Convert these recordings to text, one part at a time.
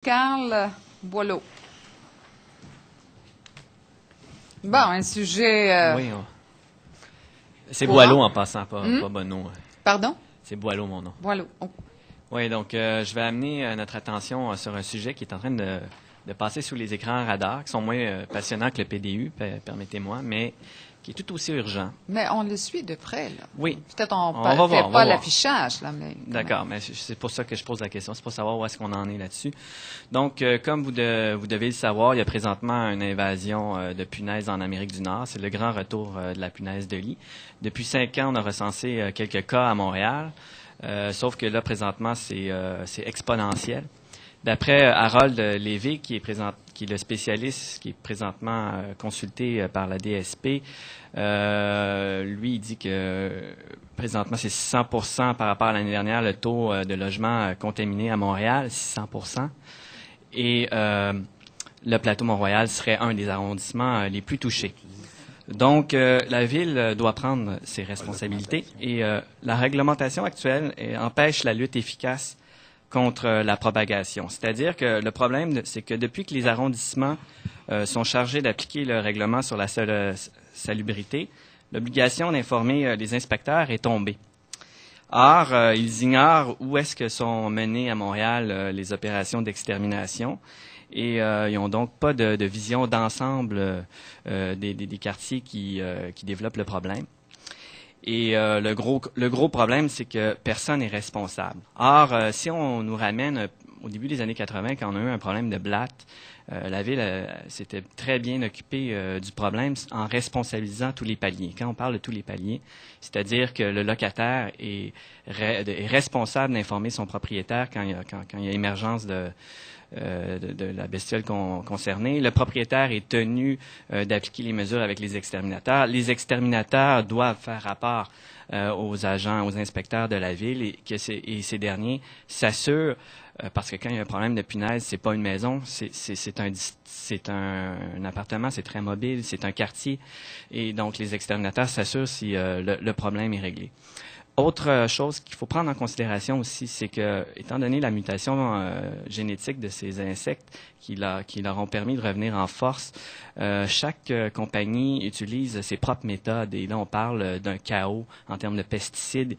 Carl Boileau. Bon, un sujet... Oui, c'est courant. Boileau en passant, pas Bonneau. Pardon? C'est Boileau, mon nom. Boileau. Oh. Oui, donc je vais amener notre attention sur un sujet qui est en train de passer sous les écrans radars, qui sont moins passionnants que le PDU, permettez-moi, mais qui est tout aussi urgent. Mais on le suit de près, là. Oui. Peut-être on va ne voir, fait on va pas voir. l'affichage, là, mais... D'accord, mais c'est pour ça que je pose la question, c'est pour savoir où est-ce qu'on en est là-dessus. Donc, comme vous devez le savoir, il y a présentement une invasion de punaises en Amérique du Nord. C'est le grand retour de la punaise de lit. Depuis 5 ans, on a recensé quelques cas à Montréal, sauf que là, présentement, c'est exponentiel. D'après Harold Lévy, qui est le spécialiste qui est présentement consulté par la DSP, lui, il dit que présentement, c'est 600% par rapport à l'année dernière, le taux de logements contaminés à Montréal, 600%. Et le plateau Mont-Royal serait un des arrondissements les plus touchés. Donc, la Ville doit prendre ses responsabilités et la réglementation actuelle empêche la lutte efficace contre la propagation. C'est-à-dire que le problème, c'est que depuis que les arrondissements sont chargés d'appliquer le règlement sur la salubrité, l'obligation d'informer les inspecteurs est tombée. Or, ils ignorent où est-ce que sont menées à Montréal les opérations d'extermination et ils n'ont donc pas de vision d'ensemble des quartiers qui développent le problème. Et le gros problème, c'est que personne n'est responsable. Or, si on nous ramène au début des années 80, quand on a eu un problème de blatte, la Ville s'était très bien occupée du problème en responsabilisant tous les paliers. Quand on parle de tous les paliers, c'est-à-dire que le locataire est responsable d'informer son propriétaire quand il y a émergence de la bestiole concernée. Le propriétaire est tenu d'appliquer les mesures avec les exterminateurs. Les exterminateurs doivent faire rapport aux agents, aux inspecteurs de la ville et ces derniers s'assurent, parce que quand il y a un problème de punaise, c'est pas une maison, c'est un appartement, c'est très mobile, c'est un quartier, et donc les exterminateurs s'assurent si le problème est réglé. Autre chose qu'il faut prendre en considération aussi, c'est que, étant donné la mutation génétique de ces insectes qui leur ont permis de revenir en force, chaque compagnie utilise ses propres méthodes. Et là, on parle d'un chaos en termes de pesticides.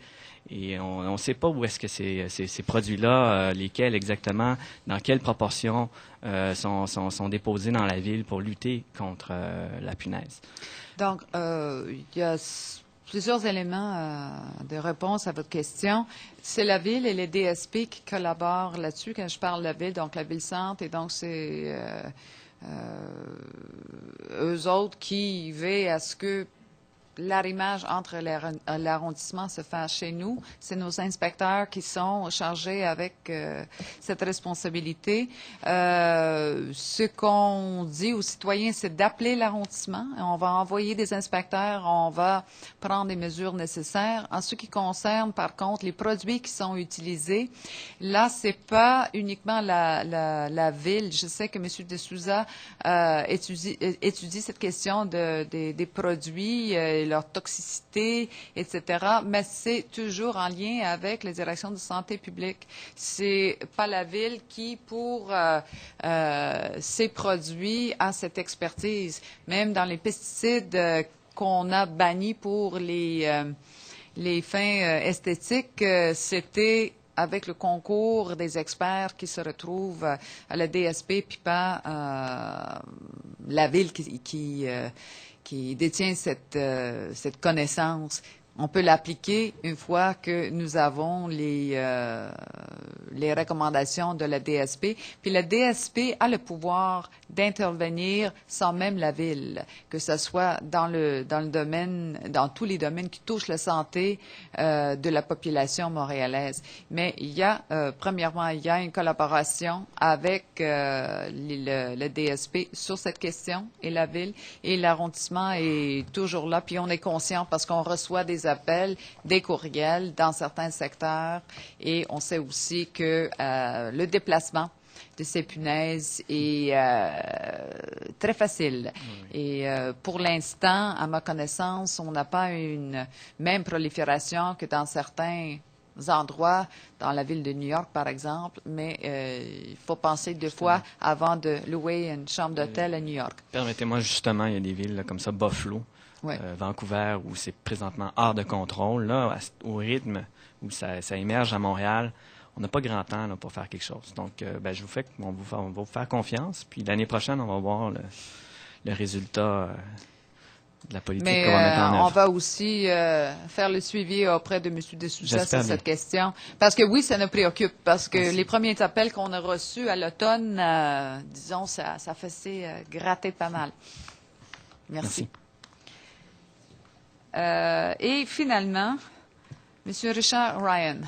Et on ne sait pas où est-ce que ces produits-là, lesquels exactement, dans quelle proportion sont déposés dans la ville pour lutter contre la punaise. Donc, il y a plusieurs éléments de réponse à votre question. C'est la Ville et les DSP qui collaborent là-dessus. Quand je parle de la Ville, donc la Ville-Centre, et donc c'est eux autres qui veillent à ce que l'arrimage entre l'arrondissement se fasse chez nous. C'est nos inspecteurs qui sont chargés avec cette responsabilité. Ce qu'on dit aux citoyens, c'est d'appeler l'arrondissement. On va envoyer des inspecteurs, on va prendre les mesures nécessaires. En ce qui concerne, par contre, les produits qui sont utilisés, là, c'est pas uniquement la ville. Je sais que M. De Souza étudie cette question des produits, leur toxicité, etc. Mais c'est toujours en lien avec les directions de santé publique. C'est pas la ville qui, pour ces produits, a cette expertise. Même dans les pesticides qu'on a bannis pour les fins esthétiques, c'était avec le concours des experts qui se retrouvent à la DSP, puis pas la ville qui détient cette connaissance. On peut l'appliquer une fois que nous avons les recommandations de la DSP. Puis la DSP a le pouvoir d'intervenir sans même la ville, que ce soit dans tous les domaines qui touchent la santé de la population montréalaise. Mais il y a, premièrement, il y a une collaboration avec le DSP sur cette question et la ville. Et l'arrondissement est toujours là. Puis on est conscient parce qu'on reçoit des appels, des courriels dans certains secteurs et on sait aussi que le déplacement de ces punaises est très facile. Oui. Et pour l'instant, à ma connaissance, on n'a pas une même prolifération que dans certains endroits dans la ville de New York, par exemple, mais il faut penser 2 fois avant de louer une chambre d'hôtel à New York. Permettez-moi, justement, il y a des villes là, comme ça, Buffalo, Vancouver, où c'est présentement hors de contrôle. Là, au rythme où ça émerge à Montréal, on n'a pas grand temps là, pour faire quelque chose. Donc, je on va vous faire confiance. Puis l'année prochaine, on va voir le résultat de la politique qu'on va mettre en œuvre. On va aussi faire le suivi auprès de M. Dessouza sur cette question. Parce que oui, ça nous préoccupe. Parce que les premiers appels qu'on a reçus à l'automne, disons, ça faisait gratter pas mal. Merci. Et finalement, M. Richard Ryan.